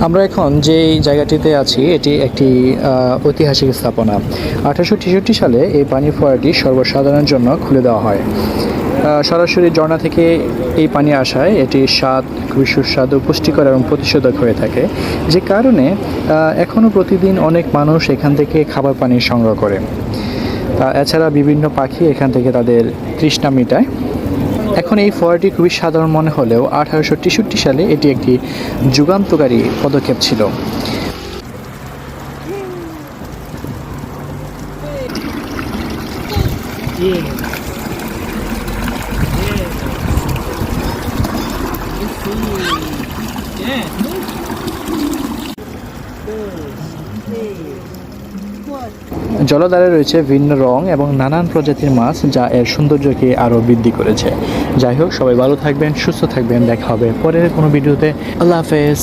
আমরা এখন যে জায়গাটিতে আছি এটি একটি ঐতিহাসিক স্থাপনা। 1863 সালে এই পানি ফোয়ারাটি সর্বসাধারণের জন্য খুলে দেওয়া হয়। সরাসরি ঝর্ণা থেকে এই পানি আসায় এটির স্বাদ খুবই সুস্বাদু, পুষ্টিকর এবং প্রতিষেধক হয়ে থাকে, যে কারণে এখনও প্রতিদিন অনেক মানুষ এখান থেকে খাবার পানি সংগ্রহ করে। এছাড়া বিভিন্ন পাখি এখান থেকে তাদের তৃষ্ণা মেটায়। এখন এই ফোয়ারাটি খুবই সাধারণ মনে হলেও 1863 সালে এটি একটি যুগান্তকারী পদক্ষেপ ছিল। জলধারে রয়েছে ভিন্ন রং এবং নানান প্রজাতির মাছ, যা এর সৌন্দর্যকে আরও বৃদ্ধি করেছে। যাই হোক, সবাই ভালো থাকবেন, সুস্থ থাকবেন, দেখা হবে পরের কোনো ভিডিওতে। আল্লাহ হাফেজ।